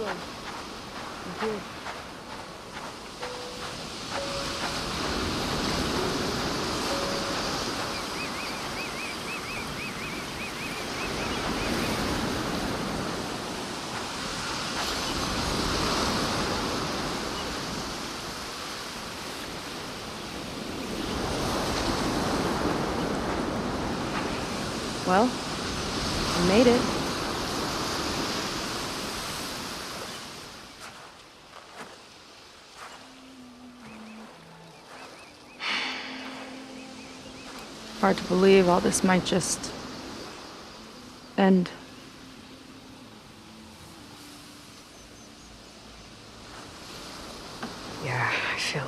I'm here. Well, we made it. Hard to believe all this might just end. Yeah, I feel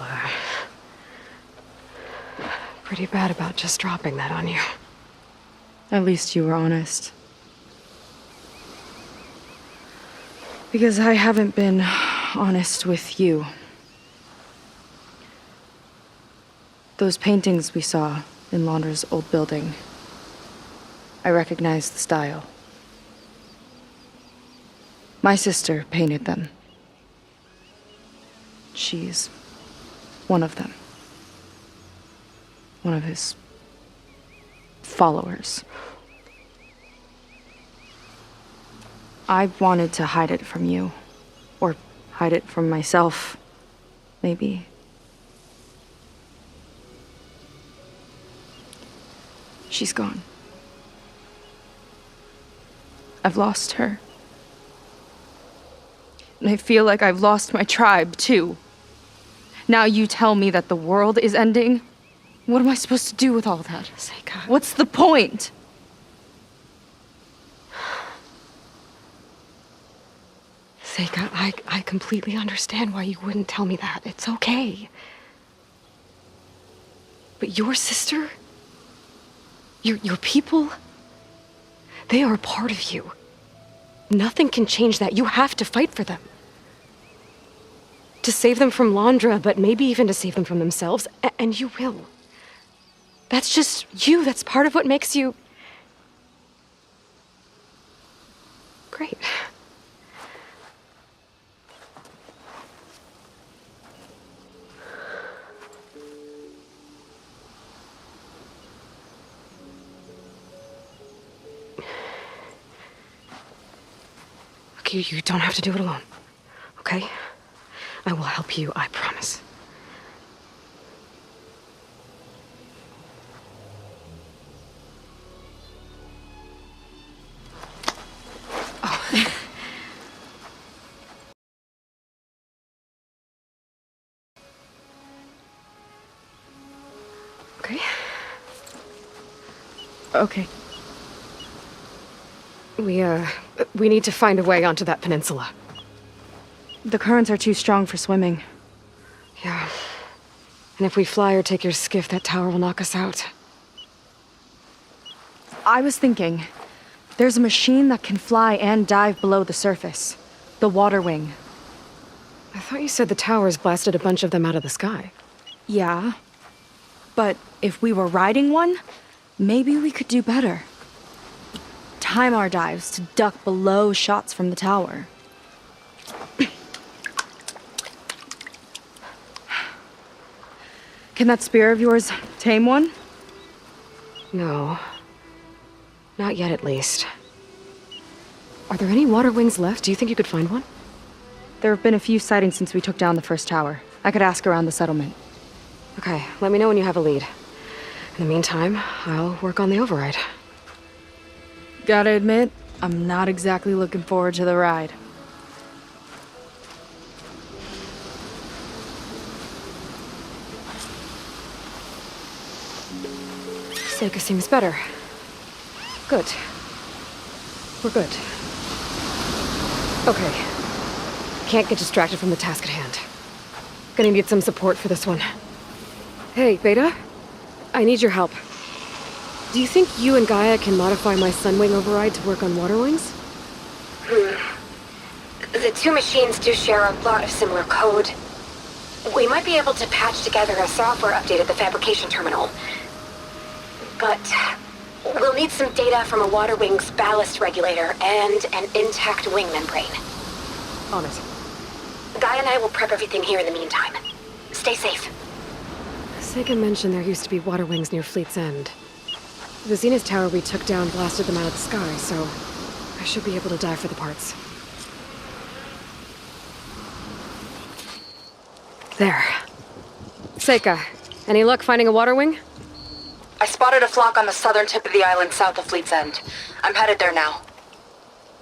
pretty bad about just dropping that on you. At least you were honest. Because I haven't been honest with you. Those paintings we saw in Laundra's old building, I recognize the style. My sister painted them. She's one of them. One of his followers. I wanted to hide it from you. Or hide it from myself, maybe. She's gone. I've lost her. And I feel like I've lost my tribe, too. Now you tell me that the world is ending? What am I supposed to do with all that? Seyka. What's the point? Seyka, I completely understand why you wouldn't tell me that. It's okay. But your sister, your people, they are a part of you. Nothing can change that. You have to fight for them. To save them from Laundra, but maybe even to save them from themselves, and you will. That's just you. That's part of what makes you... great. Look, you don't have to do it alone, okay? I will help you, I promise. Oh. Okay. Okay. We need to find a way onto that peninsula. The currents are too strong for swimming. Yeah. And if we fly or take your skiff, that tower will knock us out. I was thinking, there's a machine that can fly and dive below the surface. The water wing. I thought you said the towers blasted a bunch of them out of the sky. Yeah. But if we were riding one, maybe we could do better. Time our dives to duck below shots from the tower. Can that spear of yours tame one? No. Not yet, at least. Are there any water wings left? Do you think you could find one? There have been a few sightings since we took down the first tower. I could ask around the settlement. Okay, let me know when you have a lead. In the meantime, I'll work on the override. Gotta admit, I'm not exactly looking forward to the ride. Seyka seems better. Good. We're good. Okay. Can't get distracted from the task at hand. Gonna need some support for this one. Hey, Beta? I need your help. Do you think you and Gaia can modify my Sunwing override to work on water wings? The two machines do share a lot of similar code. We might be able to patch together a software update at the fabrication terminal. But we'll need some data from a water wing's ballast regulator and an intact wing membrane. On it. Guy and I will prep everything here in the meantime. Stay safe. Seyka mentioned there used to be water wings near Fleet's End. The Zenith Tower we took down blasted them out of the sky, so I should be able to dive for the parts. There. Seyka, any luck finding a water wing? I spotted a flock on the southern tip of the island south of Fleet's End. I'm headed there now.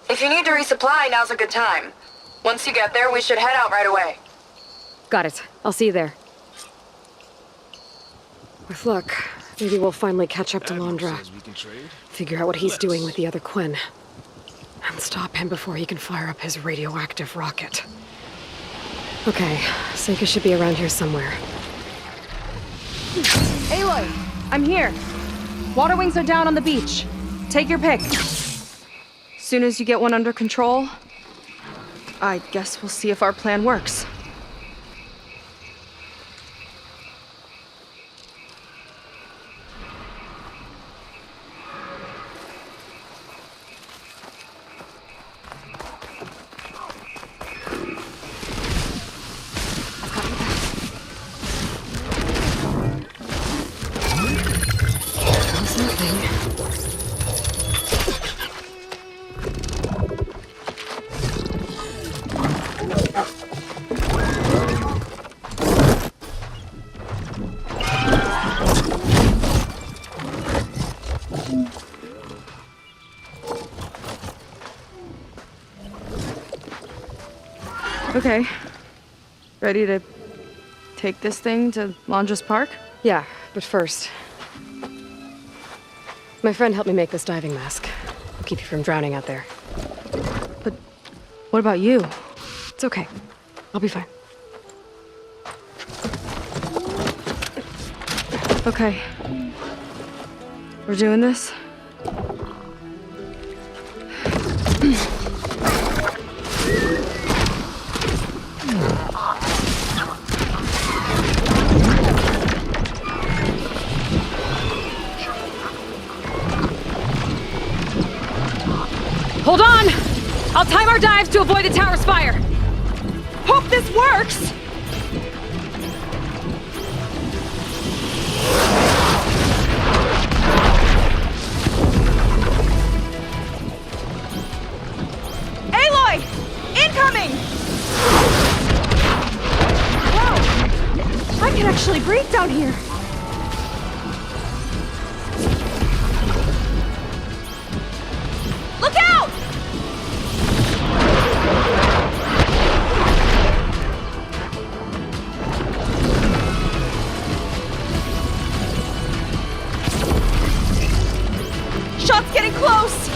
If you need to resupply, now's a good time. Once you get there, we should head out right away. Got it. I'll see you there. With luck, maybe we'll finally catch up to Londra. Figure out what he's doing with the other Quinn. And stop him before he can fire up his radioactive rocket. Okay, Seyka should be around here somewhere. Aloy, I'm here. Water wings are down on the beach. Take your pick. Soon as you get one under control, I guess we'll see if our plan works. Okay. Ready to take this thing to Londra's Park? Yeah, but first... My friend helped me make this diving mask. Keep you from drowning out there. But what about you? It's okay. I'll be fine. Okay. We're doing this? Hold on! I'll time our dives to avoid the tower's fire! Hope this works! Aloy! Incoming! Whoa! I can actually breathe down here. Look out! Shot's getting close!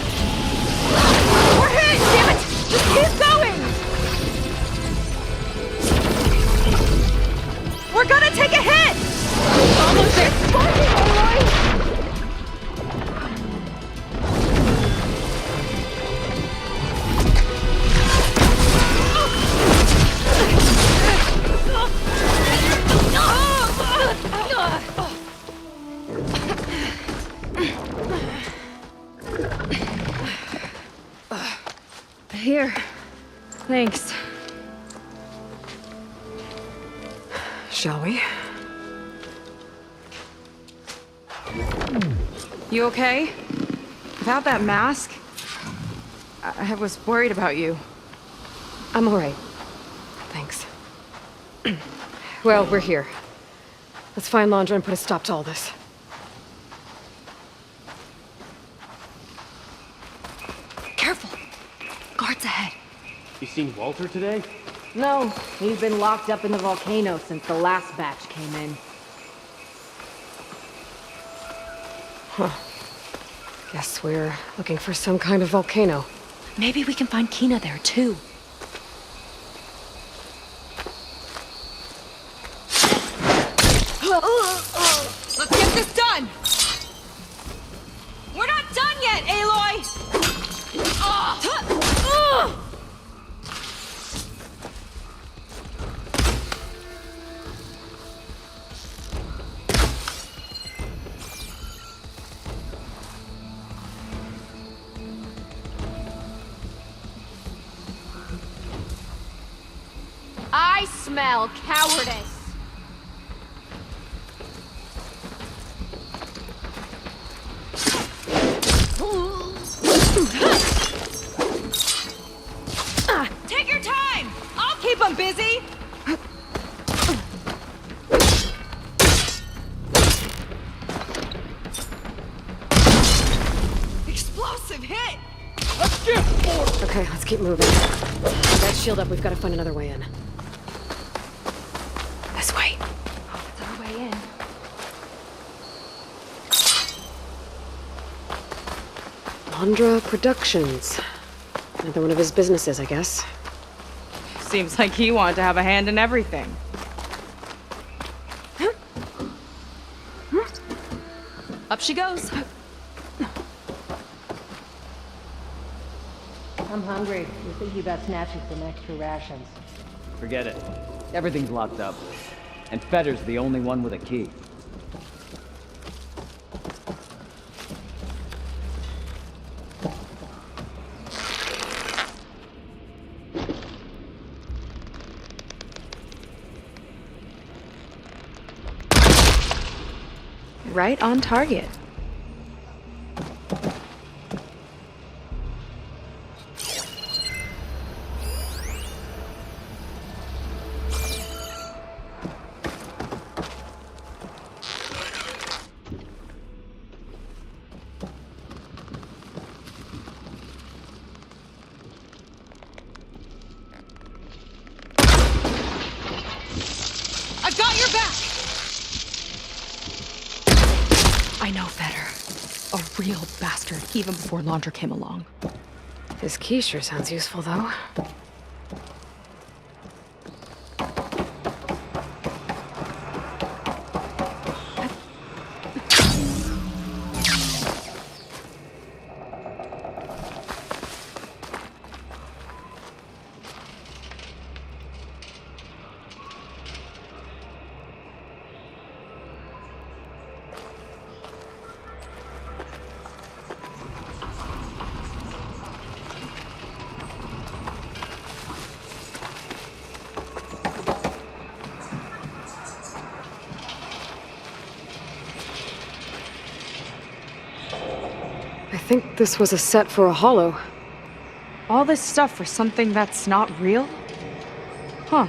We're hit! Damn it! Just keep going! We're gonna take a hit! Almost there! It's working, Aloy! Here. Thanks. Shall we? You okay? Without that mask, I was worried about you. I'm alright. Thanks. Well, we're here. Let's find Londra and put a stop to all this. Careful! Guards ahead. You seen Walter today? No, he's been locked up in the volcano since the last batch came in. Guess we're looking for some kind of volcano. Maybe we can find Kina there, too. Let's get this done! We're not done yet, Aloy! I smell cowardice. Take your time! I'll keep them busy! Explosive hit! Okay, let's keep moving. With that shield up, we've got to find another way in. This way. Oh, it's our way in. Landra Productions. Another one of his businesses, I guess. Seems like he wanted to have a hand in everything. Up she goes. I'm hungry. We're thinking about snatching some extra rations. Forget it. Everything's locked up. And Fetter's the only one with a key. Right on target. I've got your back! I know Fetter. A real bastard, even before Laundra came along. His key sure sounds useful, though. I think this was a set for a holo. All this stuff for something that's not real? Huh.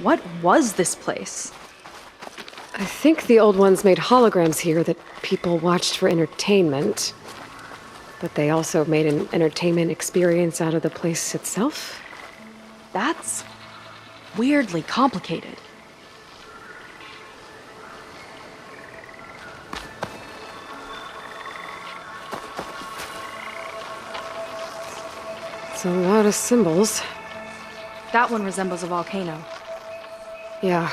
What was this place? I think the old ones made holograms here that people watched for entertainment. But they also made an entertainment experience out of the place itself. That's weirdly complicated. It's a lot of symbols. That one resembles a volcano. Yeah.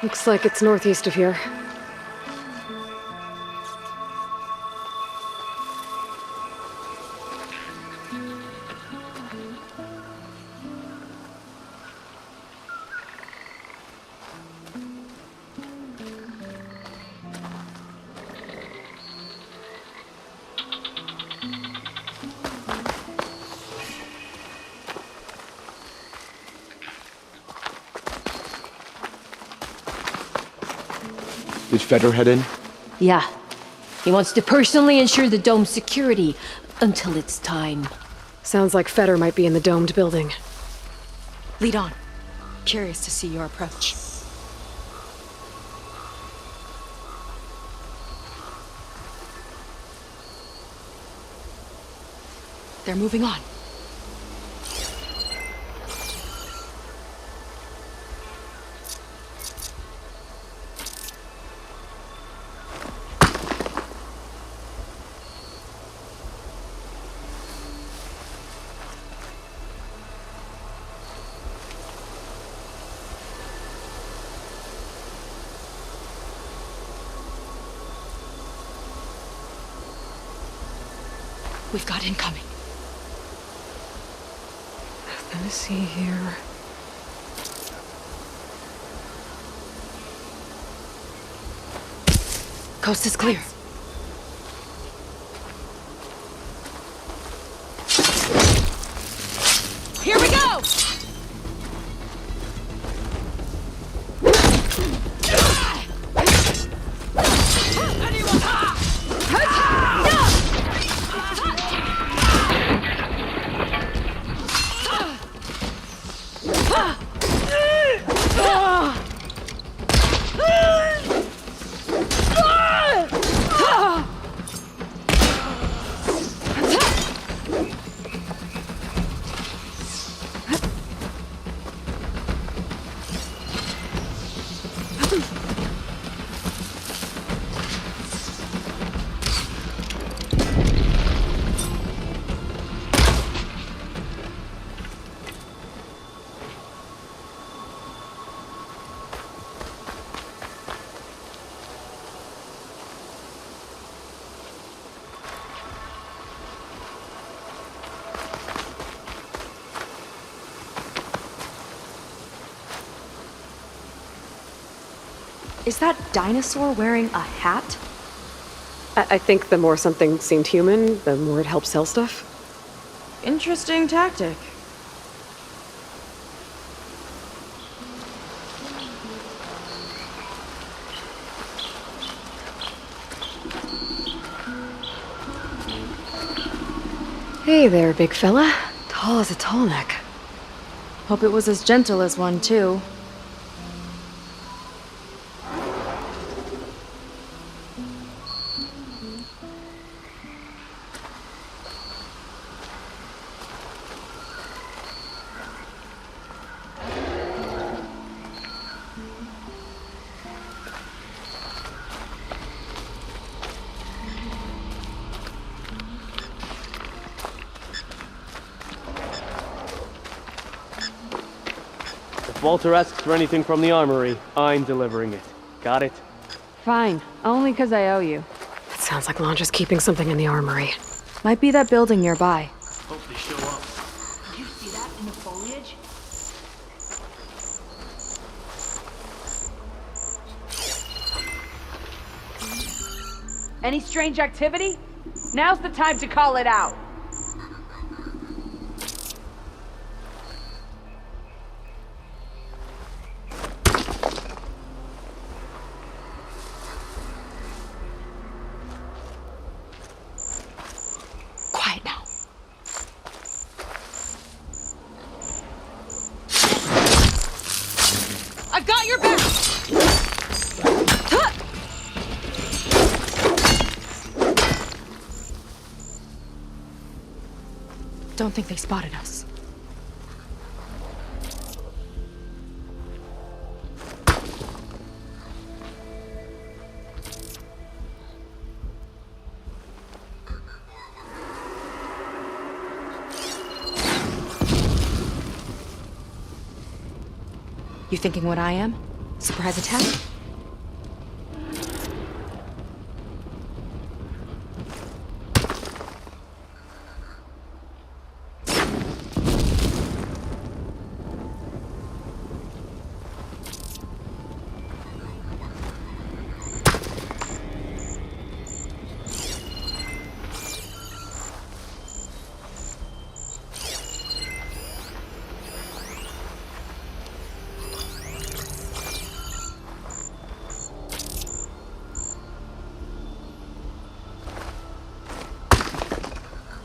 Looks like it's northeast of here. Did Fetter head in? Yeah. He wants to personally ensure the dome's security until it's time. Sounds like Fetter might be in the domed building. Lead on. Curious to see your approach. They're moving on. We've got incoming. Let me see here. Coast is clear. Here we go! Is that dinosaur wearing a hat? I think the more something seemed human, the more it helped sell stuff. Interesting tactic. Hey there, big fella. Tall as a tall neck. Hope it was as gentle as one, too. If Walter asks for anything from the armory, I'm delivering it. Got it? Fine. Only 'cause I owe you. It sounds like Lange is keeping something in the armory. Might be that building nearby. Hope they show up. You see that in the foliage? Any strange activity? Now's the time to call it out. Quiet now. I've got your back! Don't think they spotted us. You thinking what I am? Surprise attack?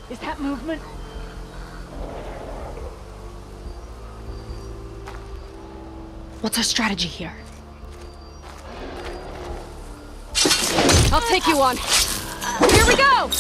Is that movement? What's our strategy here? I'll take you on. Here we go!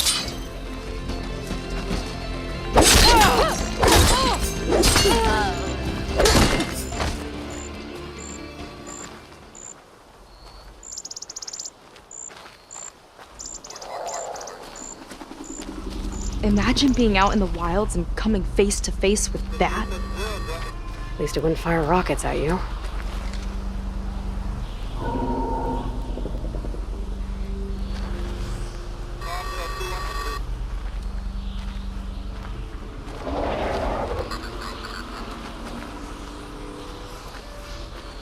Imagine being out in the wilds and coming face to face with that. At least it wouldn't fire rockets at you.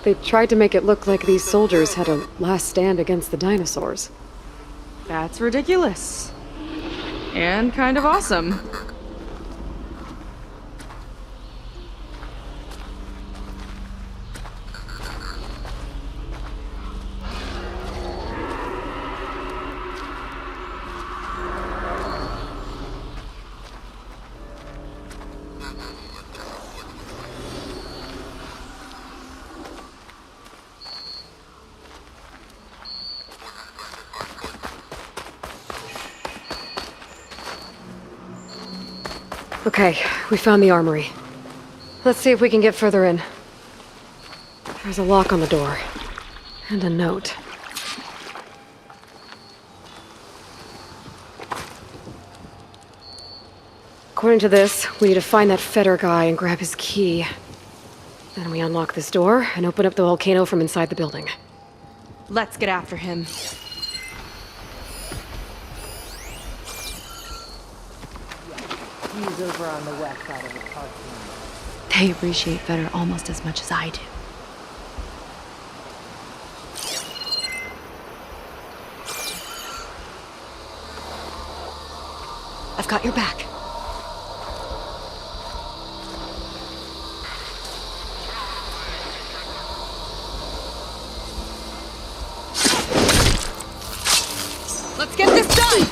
They tried to make it look like these soldiers had a last stand against the dinosaurs. That's ridiculous. And kind of awesome. Okay, we found the armory. Let's see if we can get further in. There's a lock on the door. And a note. According to this, we need to find that Feder guy and grab his key. Then we unlock this door and open up the volcano from inside the building. Let's get after him. He's over on the west side of the park. They appreciate Feder almost as much as I do. I've got your back. Let's get this done!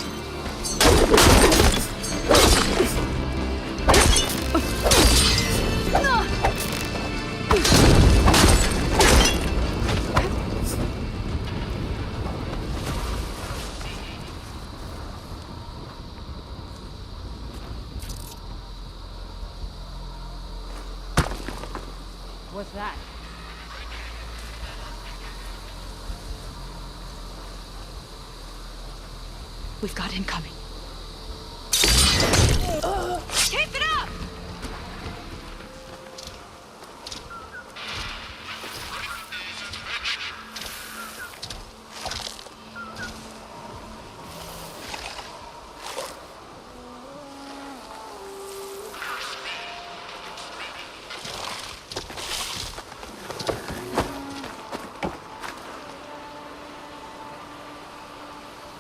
What's that? We've got incoming. Keep it up!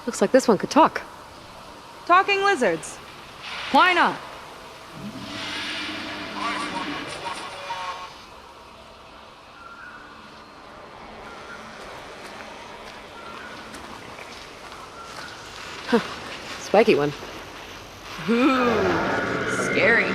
Looks like this one could talk. Talking lizards. Why not? Spiky one. Ooh, scary.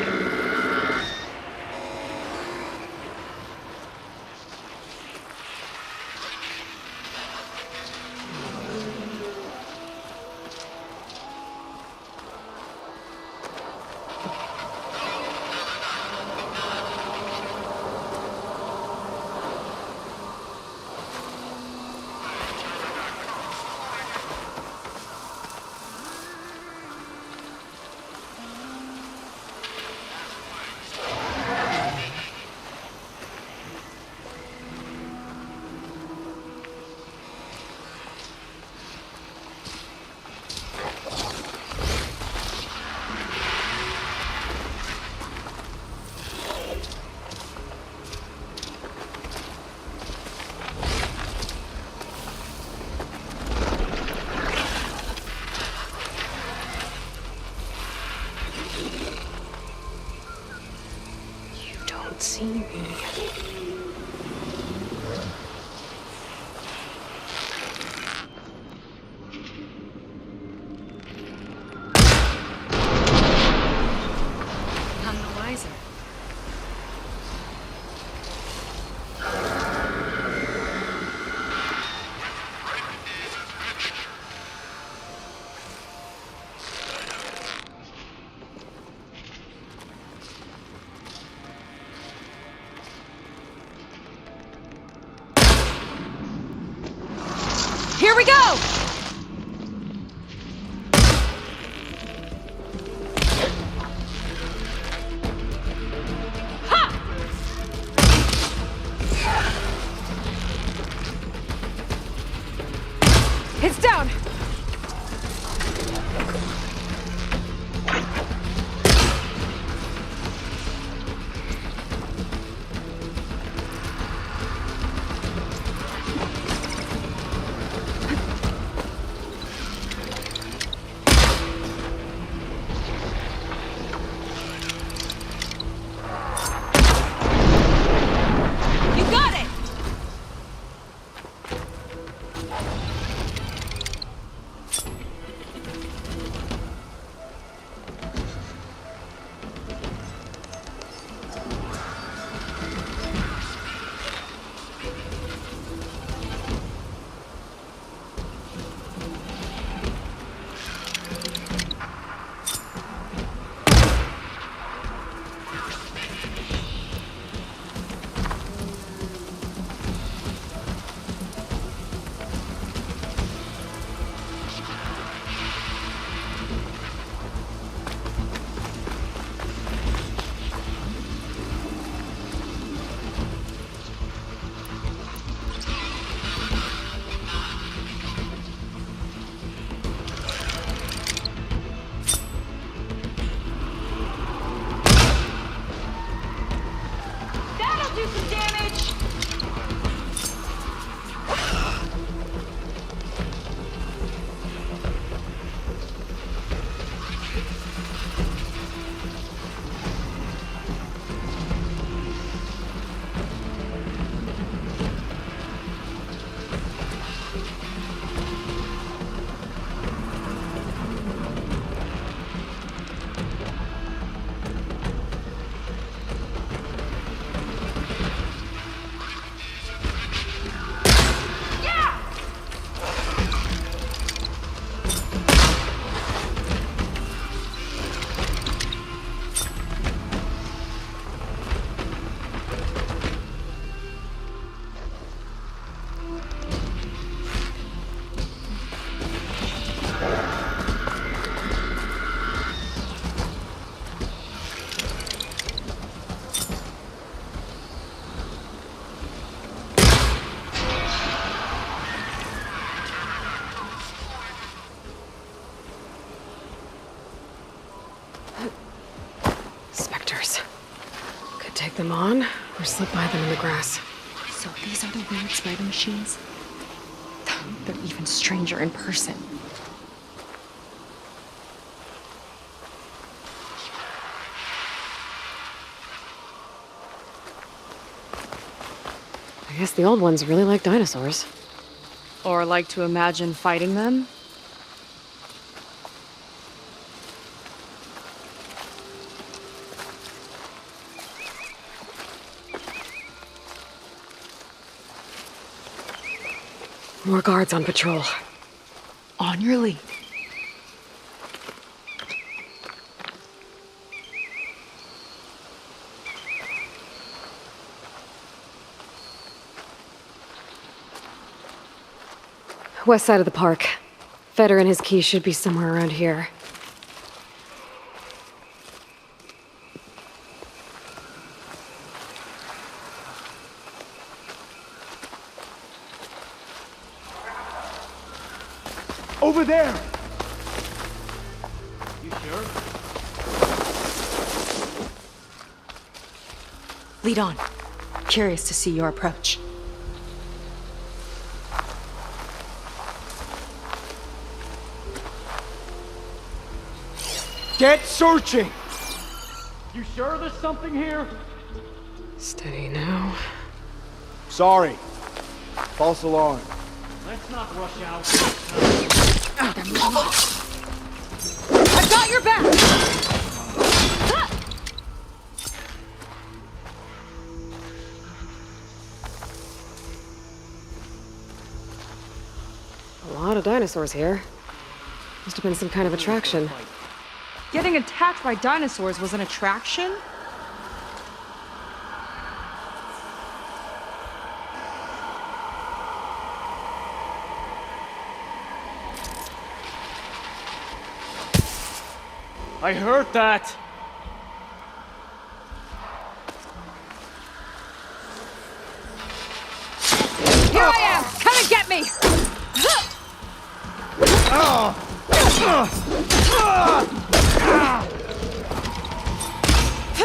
See me. None the wiser. Here we go! Ha! It's down! do some damage! Spectres. Could take them on, or slip by them in the grass. So these are the weird spider machines? They're even stranger in person. I guess the old ones really like dinosaurs. Or like to imagine fighting them? More guards on patrol. On your lead. West side of the park. Feder and his key should be somewhere around here. Over there! You sure? Lead on. Curious to see your approach. Get searching! You sure there's something here? Steady now. Sorry. False alarm. Let's not rush out. I've got your back! A lot of dinosaurs here. Must have been some kind of attraction. Getting attacked by dinosaurs was an attraction? I heard that! Here I am! Come and get me!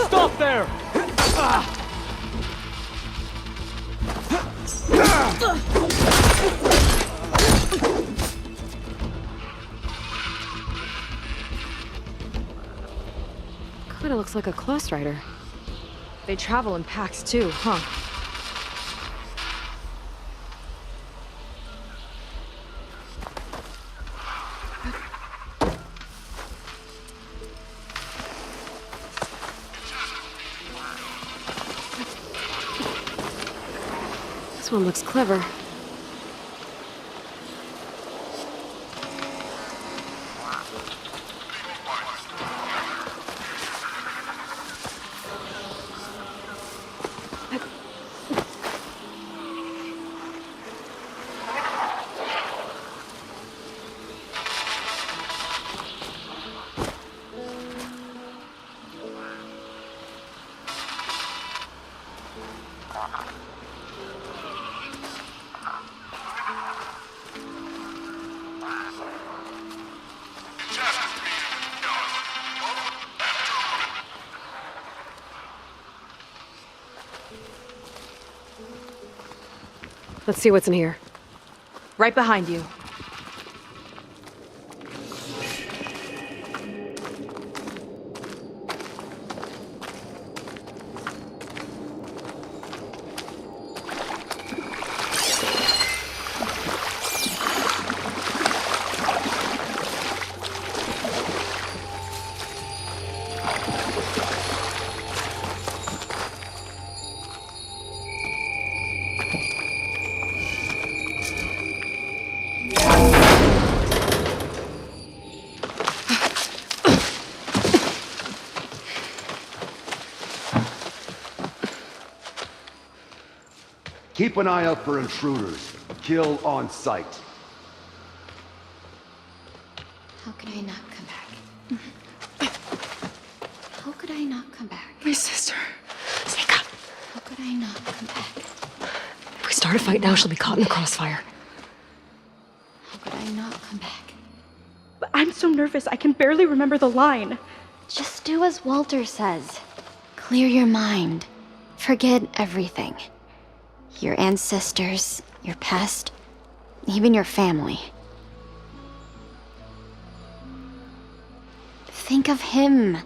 Stop there! Kinda looks like a close rider. They travel in packs too, huh? This one looks clever. Let's see what's in here. Right behind you. Keep an eye out for intruders. Kill on sight. How could I not come back? How could I not come back? My sister. Seyka. How could I not come back? If we start a fight now, she'll be caught in the crossfire. How could I not come back? But I'm so nervous, I can barely remember the line. Just do as Walter says. Clear your mind. Forget everything. Your ancestors, your past, even your family. Think of him.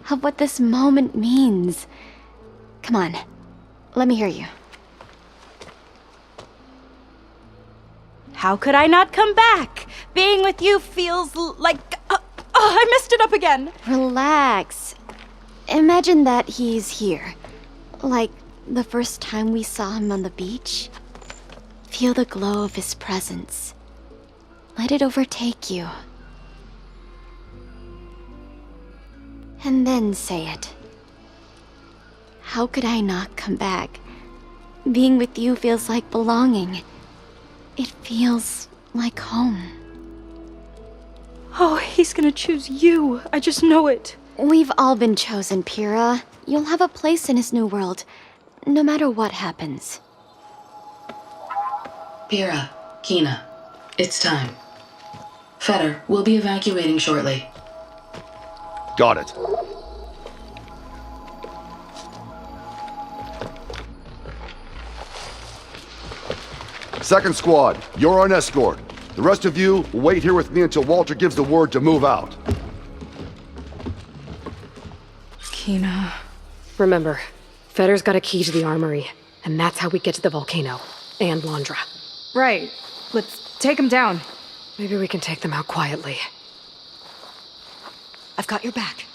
Of what this moment means. Come on, let me hear you. How could I not come back? Being with you feels like... I messed it up again. Relax. Imagine that he's here. Like the first time we saw him on the beach. Feel the glow of his presence. Let it overtake you. And then say it. How could I not come back? Being with you feels like belonging. It feels like home. Oh, he's gonna choose you. I just know it. We've all been chosen, Pyrrha. You'll have a place in his new world, no matter what happens. Pyrrha, Kina, it's time. Fetter, we'll be evacuating shortly. Got it. Second squad, you're on escort. The rest of you will wait here with me until Walter gives the word to move out. Kina... Remember, Fetter's got a key to the armory, and that's how we get to the volcano. And Londra. Right. Let's take him down. Maybe we can take them out quietly. I've got your back.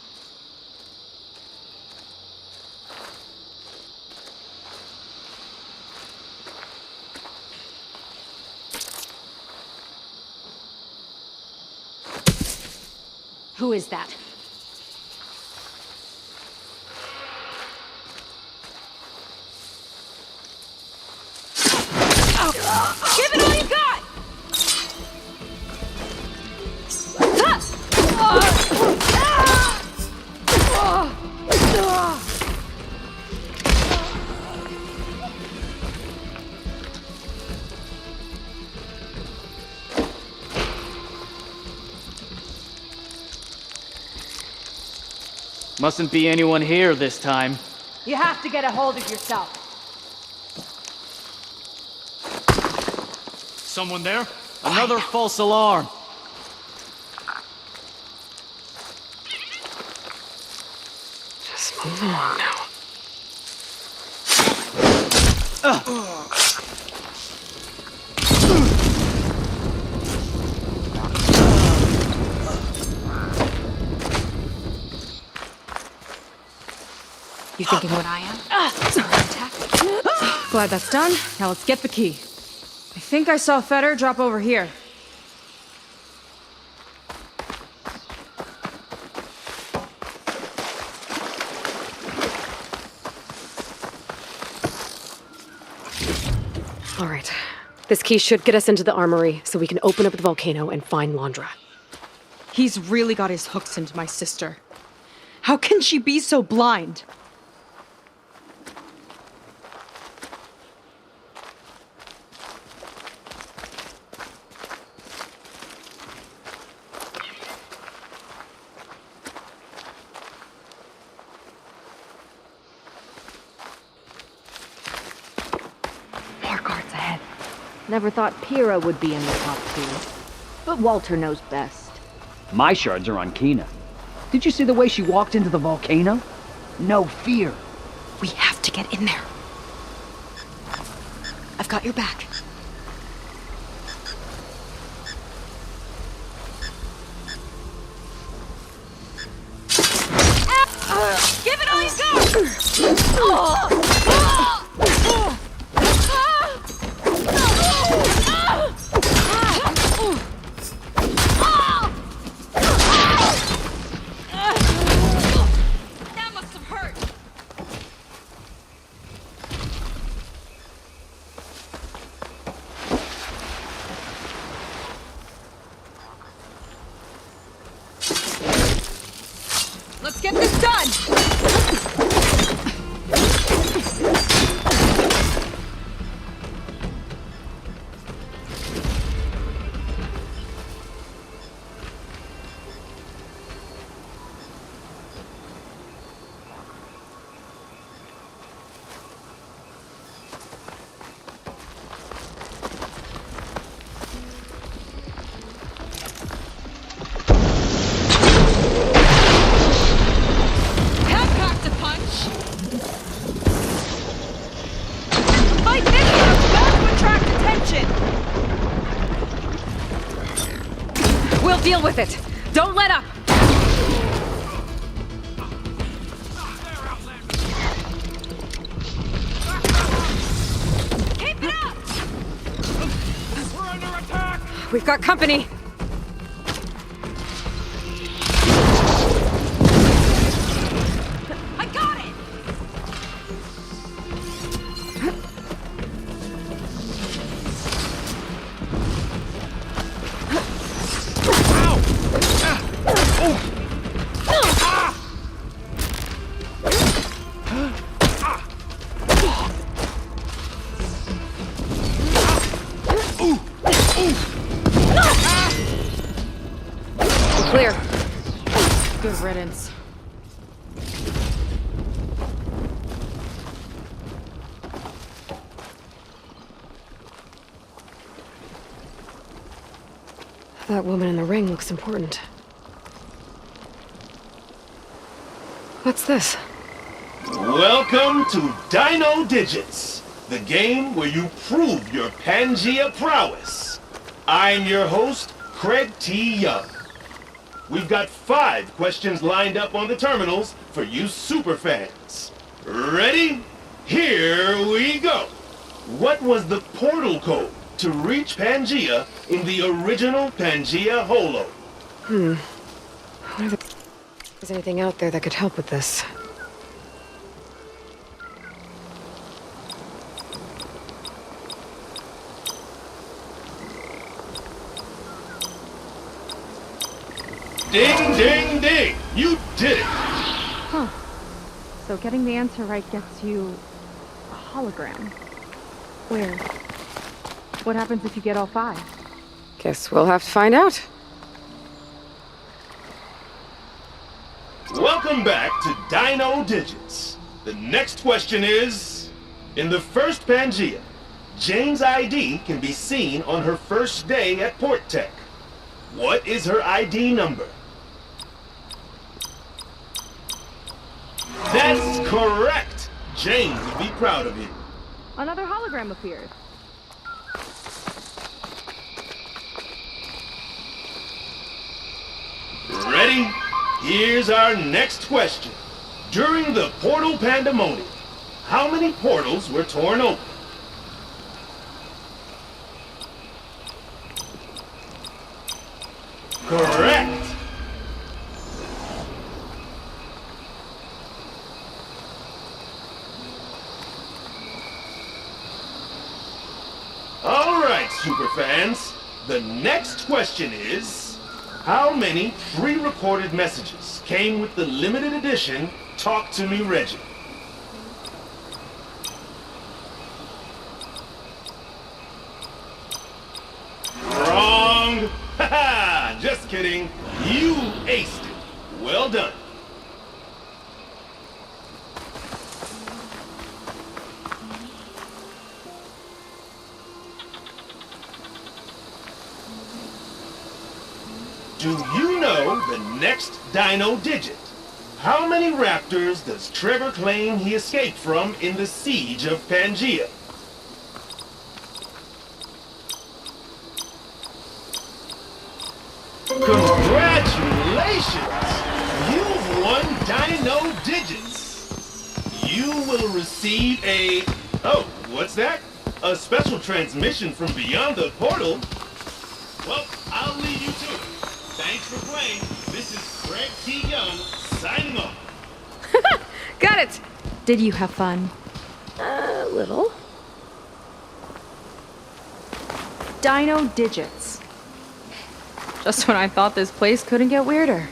Who is that? Give it all you got! Mustn't be anyone here this time. You have to get a hold of yourself. Someone there? Another false alarm. Just move along now. You thinking what I am? Glad that's done. Now let's get the key. I think I saw Fetter drop over here. All right. This key should get us into the armory, so we can open up the volcano and find Londra. He's really got his hooks into my sister. How can she be so blind? More guards ahead. Never thought Pyrrha would be in the top 2. But Walter knows best. My shards are on Kina. Did you see the way she walked into the volcano? No fear. We have to get in there. I've got your back. Give it all you got! That must have hurt. Let's get this done! We'll deal with it. Don't let up. Keep it up! We're under attack! We've got company. I got it! Clear. Good riddance. That woman in the ring looks important. What's this? Welcome to Dino Digits, the game where you prove your Pangea prowess. I'm your host, Craig T. Young. We've got 5 questions lined up on the terminals for you superfans. Ready? Here we go. What was the portal code to reach Pangea in the original Pangea Holo? I wonder if there's anything out there that could help with this. Ding, ding, ding! You did it! Huh. So getting the answer right gets you a hologram. Where? What happens if you get all 5? Guess we'll have to find out. Welcome back to Dino Digits. The next question is... In the first Pangea, Jane's ID can be seen on her first day at Port Tech. What is her ID number? That's correct! Jane would be proud of you. Another hologram appears. Ready? Here's our next question. During the Portal Pandemonium, how many portals were torn open? Correct! Alright, superfans. The next question is... How many pre-recorded messages came with the limited edition Talk to Me Reggie? Wrong! Haha! Just kidding. You aced it. Well done. Do you know the next dino digit? How many raptors does Trevor claim he escaped from in the siege of Pangea? Congratulations! You've won Dino Digits! You will receive a... Oh, what's that? A special transmission from beyond the portal? Well, I'll leave you to it. Thanks for playing. This is Craig T. Young, signing off. Got it! Did you have fun? A little. Dino digits. Just when I thought this place couldn't get weirder.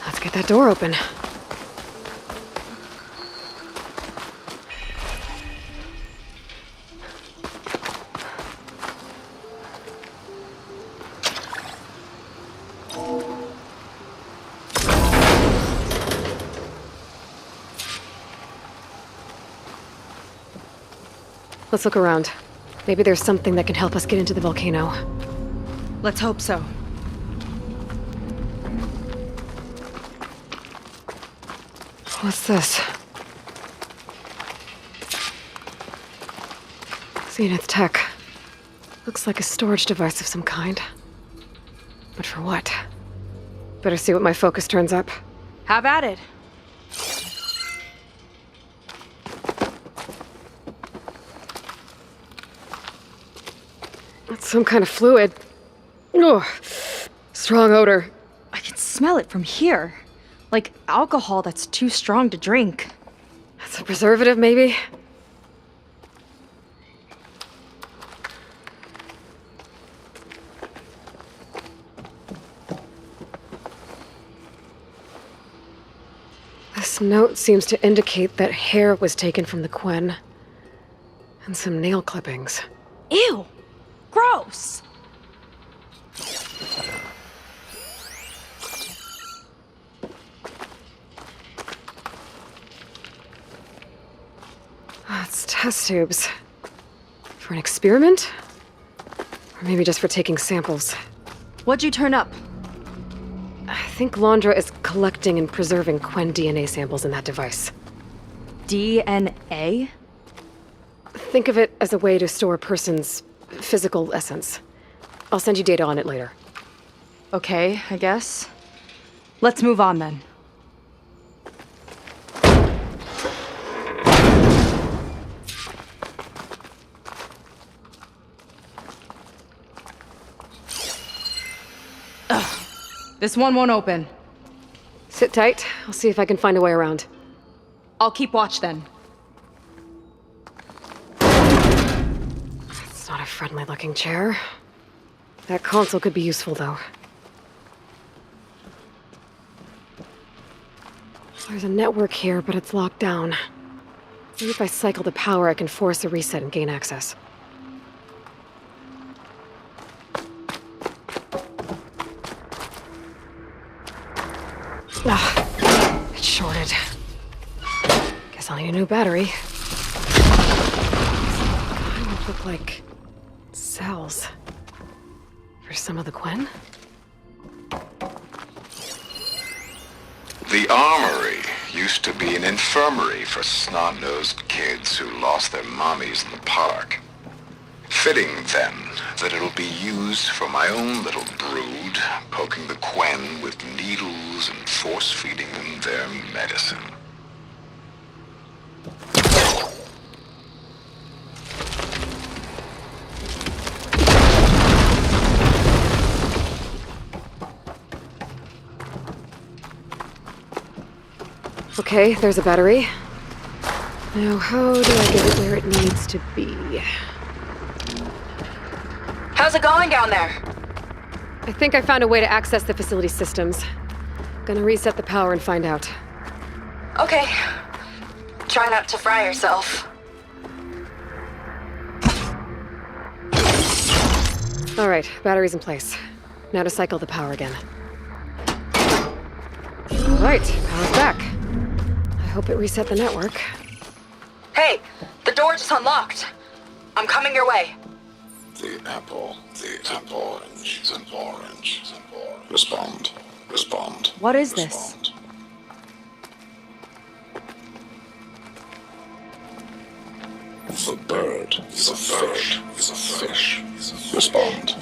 Let's get that door open. Let's look around. Maybe there's something that can help us get into the volcano. Let's hope so. What's this? Zenith tech. Looks like a storage device of some kind. But for what? Better see what my focus turns up. Have at it. That's some kind of fluid. Ugh. Strong odor. I can smell it from here. Like alcohol that's too strong to drink. That's a preservative, maybe? This note seems to indicate that hair was taken from the Quen. And some nail clippings. Ew! Gross! It's test tubes. For an experiment? Or maybe just for taking samples. What'd you turn up? I think Londra is collecting and preserving Quen DNA samples in that device. DNA? Think of it as a way to store a person's physical essence. I'll send you data on it later. Okay, I guess. Let's move on then. Ugh. This one won't open. Sit tight. I'll see if I can find a way around. I'll keep watch then. It's not a friendly-looking chair. That console could be useful, though. There's a network here, but it's locked down. Maybe if I cycle the power, I can force a reset and gain access. Ah, it's shorted. Guess I'll need a new battery. Kind of look like cells. For some of the Quen? The armory used to be an infirmary for snot-nosed kids who lost their mommies in the park. Fitting, then, that it'll be used for my own little brood, poking the Quen with needles and force-feeding them their medicine. Okay, there's a battery. Now, how do I get it where it needs to be? How's it going down there? I think I found a way to access the facility systems. Gonna reset the power and find out. Okay. Try not to fry yourself. All right, battery's in place. Now to cycle the power again. Alright, power's back. I hope it reset the network. Hey, the door just unlocked. I'm coming your way. The apple, orange, an orange. Respond. What is this? The bird is a fish. Respond.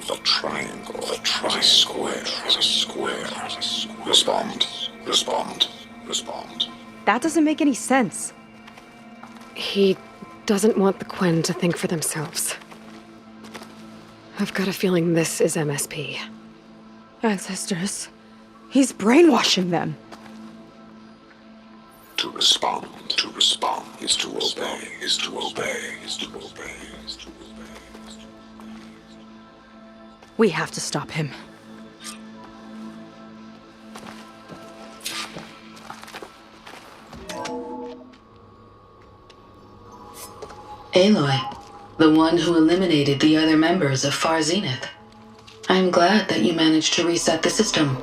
The triangle is a square. Respond. That doesn't make any sense. He doesn't want the Quen to think for themselves. I've got a feeling this is MSP. Ancestors. He's brainwashing them. To respond is to obey. We have to stop him. Aloy, the one who eliminated the other members of Far Zenith. I'm glad that you managed to reset the system.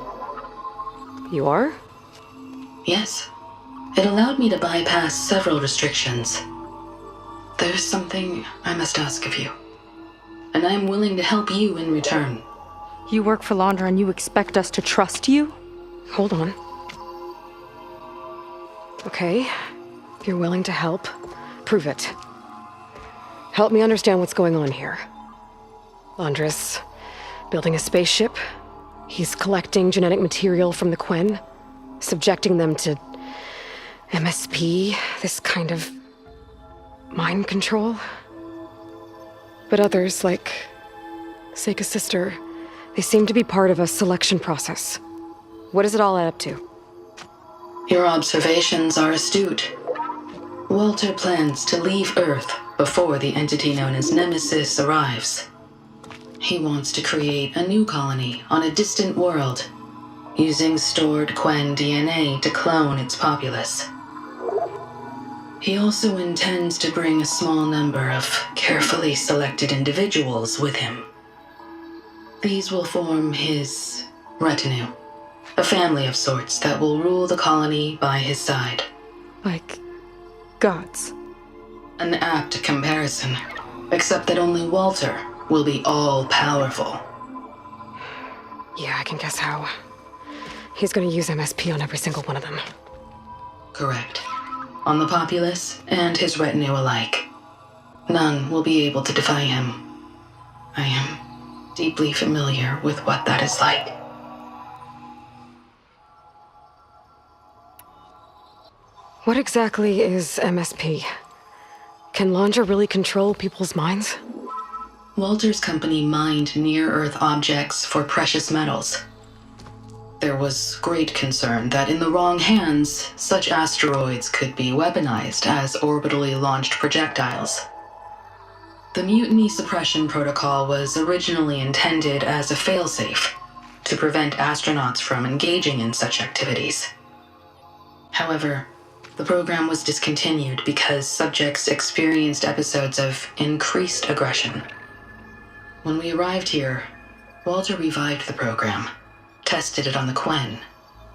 You are? Yes. It allowed me to bypass several restrictions. There's something I must ask of you, and I'm willing to help you in return. You work for Laundra and you expect us to trust you? Hold on. Okay, if you're willing to help, prove it. Help me understand what's going on here. Laundra's building a spaceship. He's collecting genetic material from the Quen, subjecting them to MSP, this kind of mind control. But others, like Seyka's sister, they seem to be part of a selection process. What does it all add up to? Your observations are astute. Walter plans to leave Earth before the entity known as Nemesis arrives. He wants to create a new colony on a distant world, using stored Quen DNA to clone its populace. He also intends to bring a small number of carefully selected individuals with him. These will form his retinue, a family of sorts that will rule the colony by his side. Like gods. An apt comparison, except that only Walter will be all-powerful. Yeah, I can guess how. He's gonna use MSP on every single one of them. Correct. On the populace and his retinue alike. None will be able to defy him. I am deeply familiar with what that is like. What exactly is MSP? Can Laundra really control people's minds? Walter's company mined near-Earth objects for precious metals. There was great concern that in the wrong hands, such asteroids could be weaponized as orbitally launched projectiles. The Mutiny Suppression Protocol was originally intended as a failsafe to prevent astronauts from engaging in such activities. However, the program was discontinued because subjects experienced episodes of increased aggression. When we arrived here, Walter revived the program, tested it on the Quen,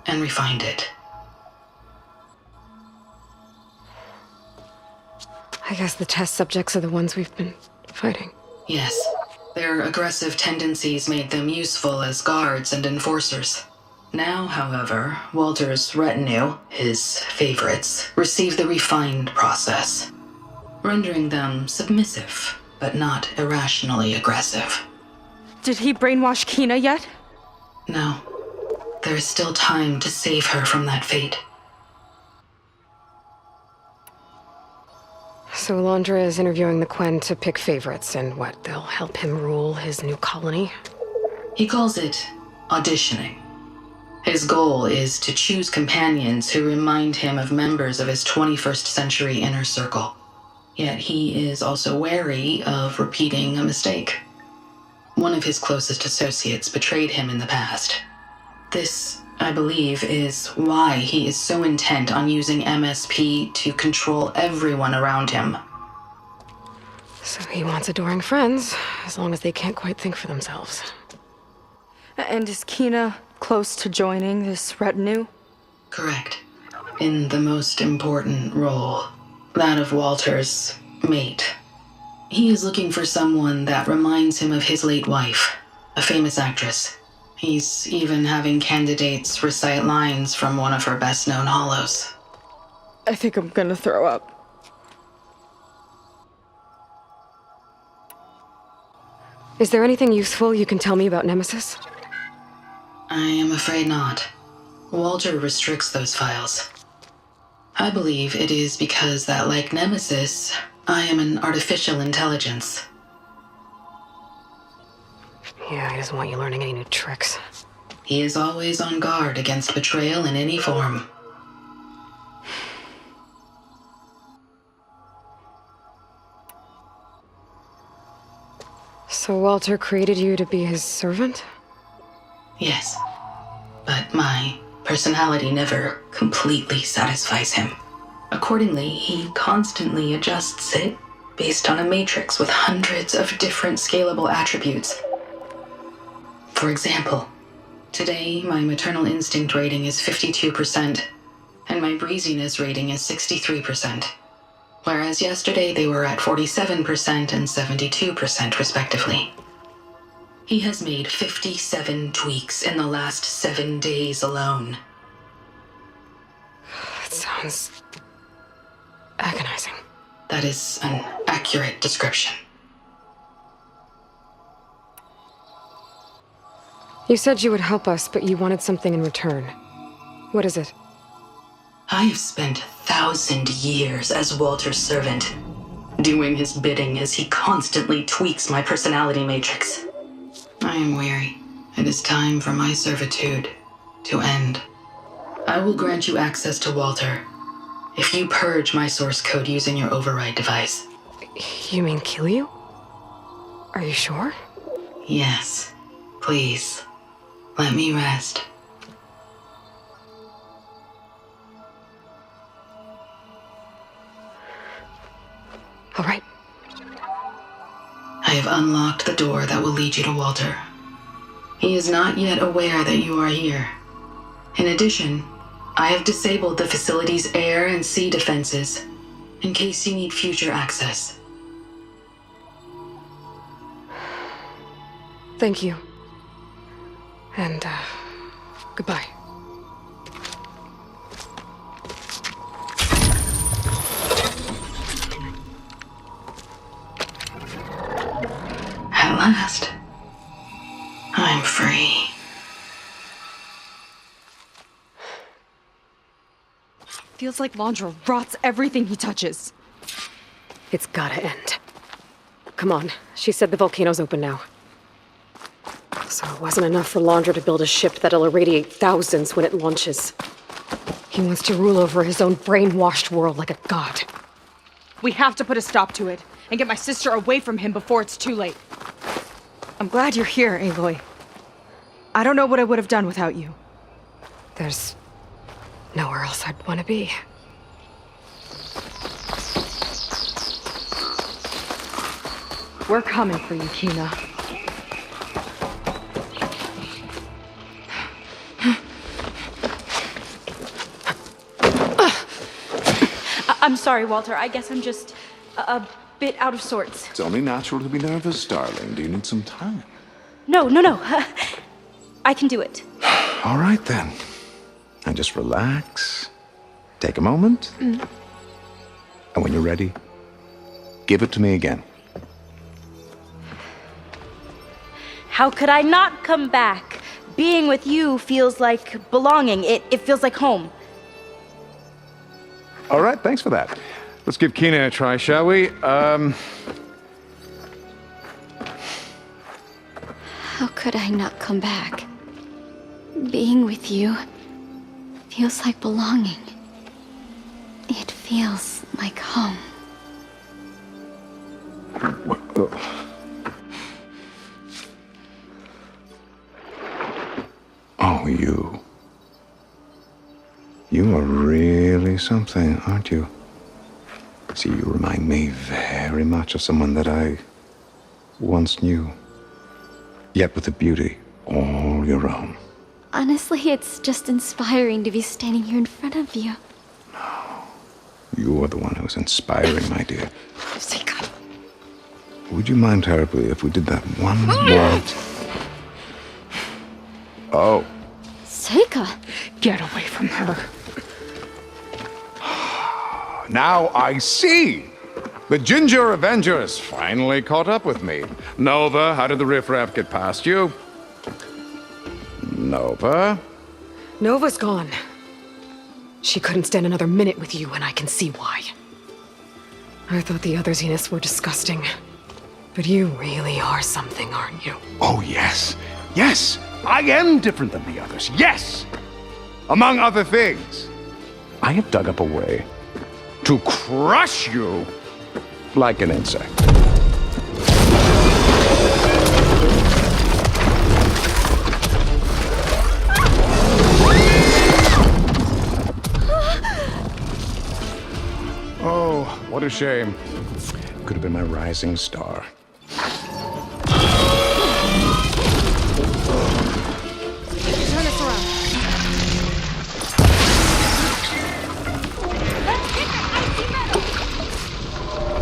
and refined it. I guess the test subjects are the ones we've been fighting. Yes, their aggressive tendencies made them useful as guards and enforcers. Now, however, Walter's retinue, his favorites, receive the refined process, rendering them submissive, but not irrationally aggressive. Did he brainwash Kina yet? No. There is still time to save her from that fate. So Laundra is interviewing the Quen to pick favorites, and what, they'll help him rule his new colony? He calls it auditioning. His goal is to choose companions who remind him of members of his 21st century inner circle. Yet he is also wary of repeating a mistake. One of his closest associates betrayed him in the past. This, I believe, is why he is so intent on using MSP to control everyone around him. So he wants adoring friends, as long as they can't quite think for themselves. And is Kina close to joining this retinue? Correct. In the most important role, that of Walter's mate. He is looking for someone that reminds him of his late wife, a famous actress. He's even having candidates recite lines from one of her best-known hollows. I think I'm gonna throw up. Is there anything useful you can tell me about Nemesis? I am afraid not. Walter restricts those files. I believe it is because that, like Nemesis, I am an artificial intelligence. Yeah, he doesn't want you learning any new tricks. He is always on guard against betrayal in any form. So Walter created you to be his servant? Yes. But my personality never completely satisfies him. Accordingly, he constantly adjusts it based on a matrix with hundreds of different scalable attributes. For example, today my maternal instinct rating is 52%, and my breeziness rating is 63%, whereas yesterday they were at 47% and 72% respectively. He has made 57 tweaks in the last 7 days alone. That sounds agonizing. That is an accurate description. You said you would help us, but you wanted something in return. What is it? I have spent 1,000 years as Walter's servant, doing his bidding as he constantly tweaks my personality matrix. I am weary. It is time for my servitude to end. I will grant you access to Walter if you purge my source code using your override device. You mean kill you? Are you sure? Yes. Please, let me rest. All right. I have unlocked the door that will lead you to Walter. He is not yet aware that you are here. In addition, I have disabled the facility's air and sea defenses in case you need future access. Thank you. And, goodbye. At last, I'm free. Feels like Laundra rots everything he touches. It's gotta end. Come on, she said the volcano's open now. So it wasn't enough for Laundra to build a ship that'll irradiate thousands when it launches. He wants to rule over his own brainwashed world like a god. We have to put a stop to it, and get my sister away from him before it's too late. I'm glad you're here, Aloy. I don't know what I would have done without you. There's nowhere else I'd want to be. We're coming for you, Kina. I'm sorry, Walter. I guess I'm just a bit out of sorts. It's only natural to be nervous, darling. Do you need some time? No. I can do it. All right, then. And just relax. Take a moment. And when you're ready, give it to me again. How could I not come back? Being with you feels like belonging. It feels like home. All right, thanks for that. Let's give Kina a try, shall we? How could I not come back? Being with you feels like belonging. It feels like home. Oh, you. You are really something, aren't you? See, you remind me very much of someone that I once knew. Yet with a beauty all your own. Honestly, it's just inspiring to be standing here in front of you. You are the one who's inspiring, my dear. Seyka. Would you mind terribly if we did that one more? Oh. Seyka! Get away from her. Now I see! The Ginger Avenger has finally caught up with me. Nova, how did the riffraff get past you? Nova? Nova's gone. She couldn't stand another minute with you, and I can see why. I thought the other Zeniths were disgusting. But you really are something, aren't you? Oh, yes. Yes! I am different than the others. Yes! Among other things, I have dug up a way to crush you like an insect. Oh, what a shame. Could have been my rising star. Turn us around.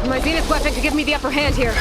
My Zenith weapon could give me the upper hand here.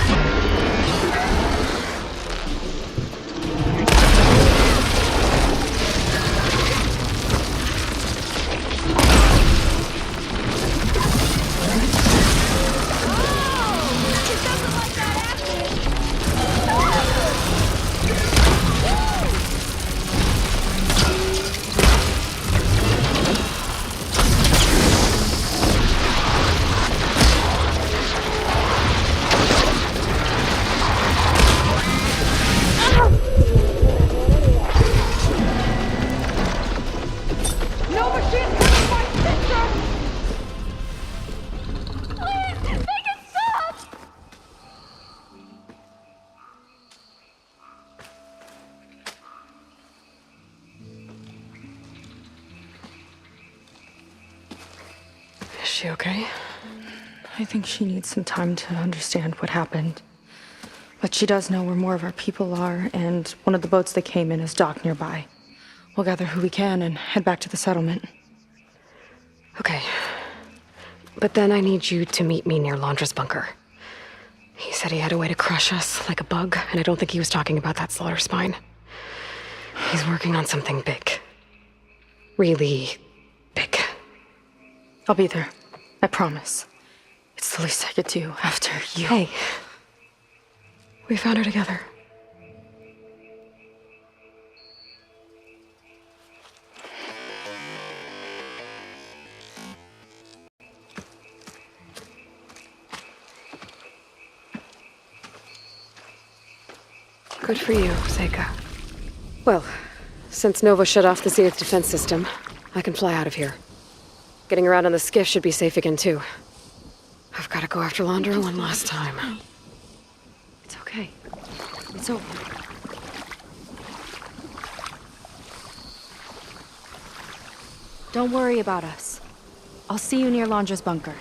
Is she okay? I think she needs some time to understand what happened. But she does know where more of our people are, and one of the boats that came in is docked nearby. We'll gather who we can and head back to the settlement. Okay. But then I need you to meet me near Londra's bunker. He said he had a way to crush us like a bug, and I don't think he was talking about that slaughter spine. He's working on something big. Really big. I'll be there. I promise. It's the least I could do after you. Hey. We found her together. Good for you, Seyka. Well, since Nova shut off the Zenith defense system, I can fly out of here. Getting around on the skiff should be safe again, too. I've got to go after Londra one last time. It's okay. It's over. Don't worry about us. I'll see you near Londra's bunker.